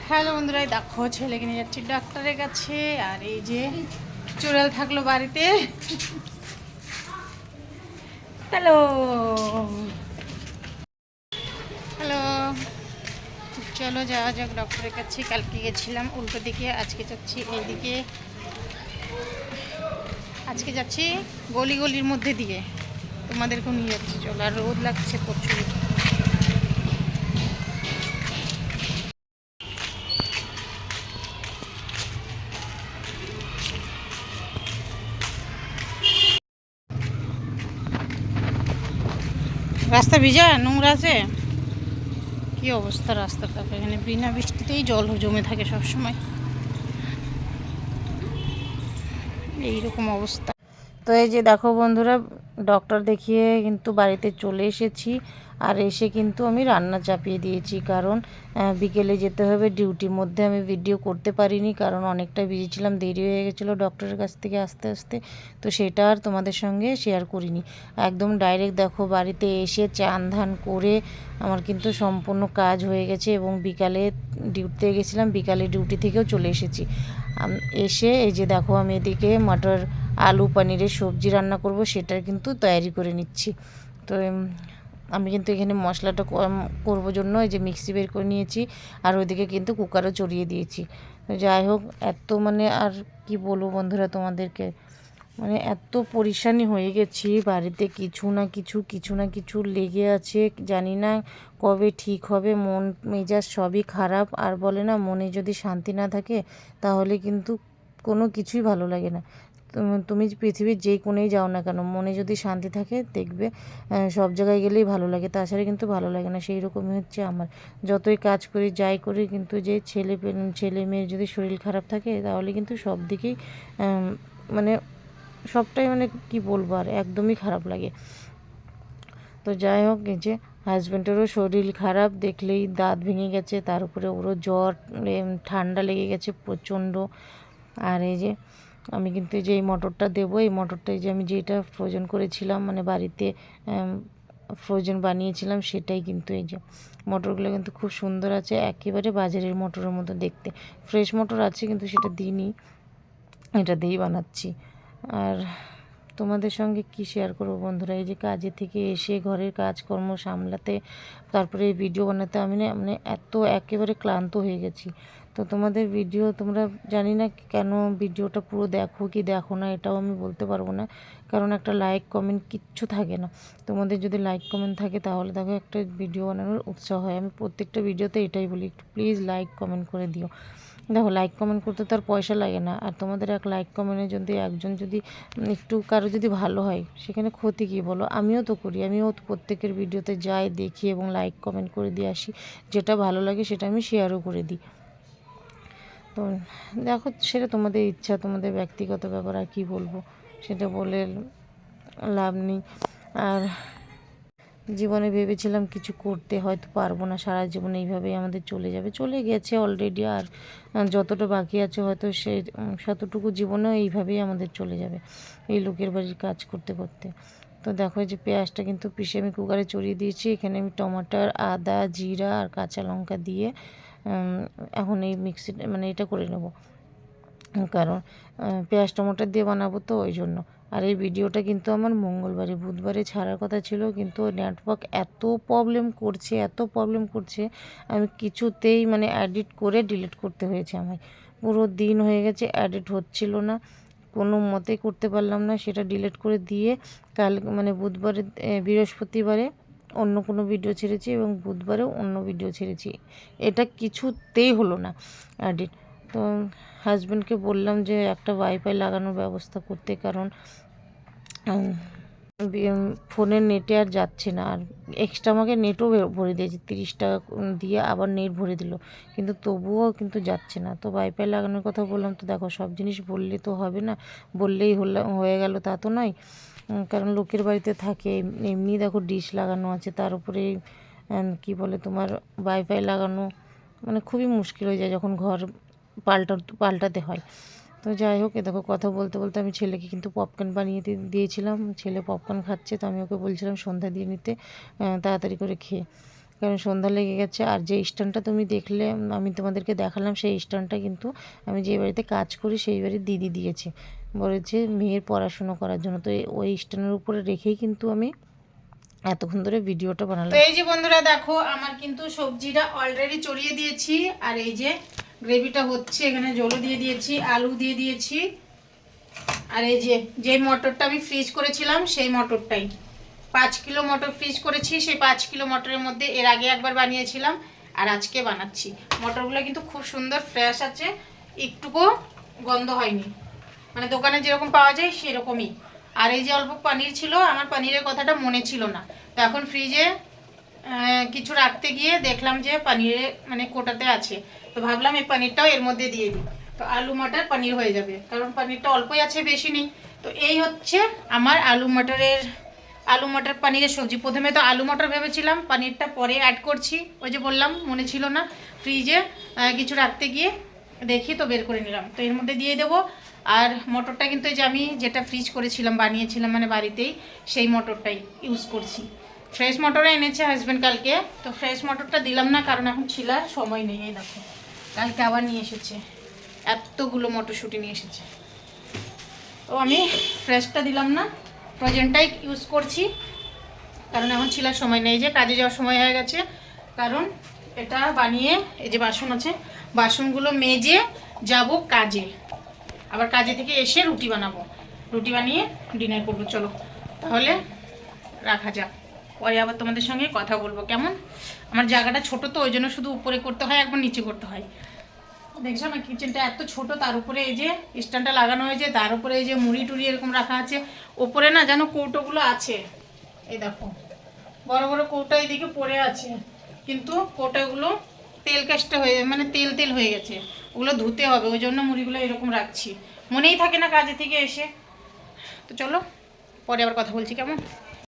Hello বন্ধুরা, দেখো ছেলেকে নিয়ে যাচ্ছি ডাক্তারের কাছে। আর এই যে চুড়াল থাকলো বাড়িতে। হ্যালো হ্যালো, চলো যাওয়া যাক ডক্টরের কাছে। কালকে গেছিলাম উল্টো দিকে, আজকে যাচ্ছি এইদিকে। আজকে যাচ্ছি গলি গলির মধ্যে দিয়ে, তোমাদেরকেও নিয়ে যাচ্ছি। চলো, আর রোদ লাগছে প্রচুর। রাস্তা ভিজা, নোংরা আছে, কি অবস্থা রাস্তাটা। এখানে বিনা বৃষ্টিতেই জল জমে থাকে সব সময়, এইরকম অবস্থা। তো এই যে দেখো বন্ধুরা, ডক্টর দেখিয়ে কিন্তু বাড়িতে চলে এসেছি। আর এসে কিন্তু আমি রান্না চাপিয়ে দিয়েছি, কারণ বিকেলে যেতে হবে ডিউটির মধ্যে। আমি ভিডিও করতে পারিনি, কারণ অনেকটা বিজি ছিলাম, দেরি হয়ে গেছিলো ডক্টরের কাছ থেকে আসতে আসতে। তো সেটা আর তোমাদের সঙ্গে শেয়ার করিনি। একদম ডাইরেক্ট দেখো বাড়িতে এসে চান ধান করে আমার কিন্তু সম্পূর্ণ কাজ হয়ে গেছে। এবং বিকালে ডিউটিতে গেছিলাম, বিকালে ডিউটি থেকেও চলে এসেছি। এসে এই যে দেখো আমি এদিকে মটর আলু পনিরের সবজি রান্না করব, সেটার কিন্তু তৈরি করে নিচ্ছি। তো আমি কিন্তু এখানে মশলাটা করবো জন্য এই যে মিক্সি বের করে নিয়েছি, আর ওইদিকে কিন্তু কুকারও চড়িয়ে দিয়েছি। যাই হোক, এত মানে আর কি বলবো বন্ধুরা তোমাদেরকে, মানে এত পরেশানি হয়ে গেছি বাড়িতে। কিছু না কিছু লেগে আছে, জানি না কবে ঠিক হবে। মন মেজাজ সবই খারাপ। আর বলে না, মনে যদি শান্তি না থাকে তাহলে কিন্তু কোনো কিছুই ভালো লাগে না। তুমি পৃথিবীর যেই কোণেই যাও না কেন, মনে যদি শান্তি থাকে দেখবে সব জায়গায় গেলেই ভালো লাগে, তাছাড়া কিন্তু ভালো লাগে না। সেই রকমই হচ্ছে আমার। যতই কাজ করি যাই করি, কিন্তু যে ছেলে মেয়ের যদি শরীর খারাপ থাকে তাহলে কিন্তু সব দিকেই মানে সবটাই মানে কি বলবো, আর একদমই খারাপ লাগে। তো যাই হোক, এই যে হাজব্যান্ডেরও শরীর খারাপ, দেখলেই দাঁত ভেঙে গেছে, তার উপরে ওরও জ্বর, ঠান্ডা লেগে গেছে প্রচণ্ড। আর এই যে আমি কিন্তু এই যে এই মটরটা দেবো, এই মটরটা এই যে আমি যেটা ফ্রোজেন করেছিলাম, মানে বাড়িতে ফ্রোজেন বানিয়েছিলাম, সেটাই কিন্তু এই যে মটরগুলো কিন্তু খুব সুন্দর আছে, একেবারে বাজারের মটরের মতো দেখতে। ফ্রেশ মটর আছে কিন্তু সেটা দিইনি, এটা দিয়েই বানাচ্ছি। আর তোমাদের সঙ্গে কি শেয়ার করবো বন্ধুরা, এই যে কাজে থেকে এসে ঘরের কাজকর্ম সামলাতে, তারপরে এই ভিডিও বানাতে আমি না মানে এত একেবারে ক্লান্ত হয়ে গেছি। তো তোমাদের ভিডিও তোমরা জানি না কেন ভিডিওটা পুরো দেখো কি দেখো না, এটাও আমি বলতে পারবো না, কারণ একটা লাইক কমেন্ট কিচ্ছু থাকে না। তোমাদের যদি লাইক কমেন্ট থাকে তাহলে দেখো একটা ভিডিও বানানোর উৎসাহ হয়। আমি প্রত্যেকটা ভিডিওতে এটাই বলি, একটু প্লিজ লাইক কমেন্ট করে দিও। দেখো, লাইক কমেন্ট করতে তো আর পয়সা লাগে না, আর তোমাদের এক লাইক কমেন্টে যদি একজন যদি একটু কারো যদি ভালো হয়, সেখানে ক্ষতি কী বলো? আমিও তো করি, আমিও তো প্রত্যেকের ভিডিওতে যাই, দেখি এবং লাইক কমেন্ট করে দিয়ে আসি। যেটা ভালো লাগে সেটা আমি শেয়ারও করে দিই। তো দেখো, সেটা তোমাদের ইচ্ছা, তোমাদের ব্যক্তিগত ব্যাপার, আর কী বলবো, সেটা বলে লাভ নেই। আর জীবনে ভেবেছিলাম কিছু করতে, হয়তো পারবো না, সারা জীবন এইভাবেই আমাদের চলে যাবে, চলে গেছে অলরেডি। আর যতটা বাকি আছে হয়তো সে ততটুকু জীবনেও এইভাবেই আমাদের চলে যাবে, এই লোকের বাড়ির কাজ করতে করতে। তো দেখো, যে পেঁয়াজটা কিন্তু পিষে আমি কুকারে চড়িয়ে দিয়েছি। এখানে আমি টমাটার, আদা, জিরা আর কাঁচা লঙ্কা দিয়ে এখন এই মিক্সি মানে এটা করে নেব, কারণ পেঁয়াজ টমাটো দিয়ে বানাবো তো ওই জন্য। আর এই ভিডিওটা কিন্তু আমার মঙ্গলবারে, বুধবারে ছাড়ার কথা ছিল, কিন্তু নেটওয়ার্ক এত প্রবলেম করছে, আমি কিছুতেই মানে এডিট করে ডিলিট করতে হয়েছে আমায়। পুরো দিন হয়ে গেছে, এডিট হচ্ছিল না, কোনো মতেই করতে পারলাম না, সেটা ডিলিট করে দিয়ে কাল মানে বুধবারে বৃহস্পতিবারে অন্য কোনো ভিডিও ছেড়েছি এবং বুধবারেও অন্য ভিডিও ছেড়েছি। এটা কিছুতেই হলো না এডিট। তো হাজব্যান্ডকে বললাম যে একটা ওয়াইফাই লাগানোর ব্যবস্থা করতে, কারণ ফোনের নেটে আর যাচ্ছে না। আর এক্সট্রা আমাকে নেটও ভরে দিয়েছে, 30 টাকা দিয়ে আবার নেট ভরে দিল, কিন্তু তবুও কিন্তু যাচ্ছে না। তো ওয়াইফাই লাগানোর কথা বললাম। তো দেখো, সব জিনিস বললে তো হবে না, বললেই হয়ে গেল তা তো নয়, কারণ লোকের বাড়িতে থাকে। এমনি দেখো ডিশ লাগানো আছে, তার উপরে কি বলে তোমার ওয়াইফাই লাগানো, মানে খুবই মুশকিল হয়ে যায় যখন ঘর পাল্টাতে হয়। তো যাই হোক, এ দেখো কথা বলতে বলতে আমি ছেলেকে কিন্তু পপকর্ন বানিয়ে দিয়েছিলাম। ছেলে পপকর্ন খাচ্ছে, তো আমি ওকে বলছিলাম সন্ধ্যা দিয়ে নিতে, তাড়াতাড়ি করে খেয়ে। কারণ সন্ধ্যা লেগে গেছে। আর যে স্ট্যান্ডটা তুমি দেখলে, আমি তোমাদেরকে দেখালাম, সেই স্ট্যান্ডটা কিন্তু আমি যে বাড়িতে কাজ করি সেই বাড়ির দিদি দিয়েছে, বলেছে মেয়ের পড়াশুনো করার জন্য। তো ওই স্ট্যান্ডের উপরে রেখেই কিন্তু আমি এতক্ষণ ধরে ভিডিওটা বানালাম। তো এই যে বন্ধুরা দেখো, আমার কিন্তু সবজিটা অলরেডি চড়িয়ে দিয়েছি, আর এই যে গ্রেভিটা হচ্ছে, এখানে জলও দিয়ে দিয়েছি, আলু দিয়ে দিয়েছি, আর এই যে মটরটা আমি ফ্রিজ করেছিলাম সেই মটরটাই, 5 কিলো মটর ফ্রিজ করেছি। সেই 5 কিলো মটরের মধ্যে এর আগে একবার বানিয়েছিলাম আর আজকে বানাচ্ছি। মটরগুলো কিন্তু খুব সুন্দর ফ্রেশ আছে, একটুকু গন্ধ হয়নি, মানে দোকানে যেরকম পাওয়া যায় সেরকমই। আর এই যে অল্প পনির ছিল, আমার পনিরের কথাটা মনে ছিল না, তো এখন ফ্রিজে কিছু রাখতে গিয়ে দেখলাম যে পনিরে মানে কোটাতে আছে, তো ভাবলাম এই পনিরটাও এর মধ্যে দিয়ে দিই, তো আলু মটর পনির হয়ে যাবে, কারণ পনিরটা অল্পই আছে, বেশি নেই। তো এই হচ্ছে আমার আলু মটর পনিরের সবজি। প্রথমে তো আলু মটর ভেবেছিলাম, পনিরটা পরে অ্যাড করছি, ওই যে বললাম মনে ছিল না, ফ্রিজে কিছু রাখতে গিয়ে দেখি তো বের করে নিলাম, তো এর মধ্যে দিয়ে দেবো। আর মটরটা কিন্তু এই যে আমি যেটা ফ্রিজ করেছিলাম, বানিয়েছিলাম মানে বাড়িতেই, সেই মটরটাই ইউজ করছি। ফ্রেশ মটর এনেছে হাজব্যান্ড কালকে, তো ফ্রেশ মটরটা দিলাম না, কারণ এখন ছিলার সময় নেই। এই দেখো কালকে আবার নিয়ে এসেছে, এতগুলো মটরশুঁটি নিয়ে এসেছে, তো আমি ফ্রেশটা দিলাম না, ফ্রোজেনটাই ইউজ করছি, কারণ এখন ছিলার সময় নেই, যে কাজে যাওয়ার সময় হয়ে গেছে। কারণ এটা বানিয়ে এই যে বাসন আছে, বাসনগুলো মেজে যাব কাজে, আবার কাজে থেকে এসে রুটি বানাবো, রুটি বানিয়ে ডিনার করবো। চলো তাহলে রাখা যাক, পরে আবার তোমাদের সঙ্গে কথা বলবো। কেমন, আমার জায়গাটা ছোট তো, ওই জন্য শুধু উপরে করতে হয়, একবার নিচে করতে হয়। দেখছো না কিচেনটা এত ছোট, তার উপরে এই যে স্ট্যান্ডটা লাগানো হয়েছে, তার উপরে এই যে মুড়ি টুড়ি এরকম রাখা আছে, ওপরে না যেন কৌটোগুলো আছে, এই দেখো বড় বড় কৌটা এইদিকে পড়ে আছে, কিন্তু কৌটাগুলো তেল কাজটা হয়ে মানে তেল তেল হয়ে গেছে, ওগুলো ধুতে হবে, ওই জন্য মুড়িগুলো এরকম রাখছি, মনেই থাকে না কাজে থেকে এসে। তো চলো পরে আবার কথা বলছি, কেমন।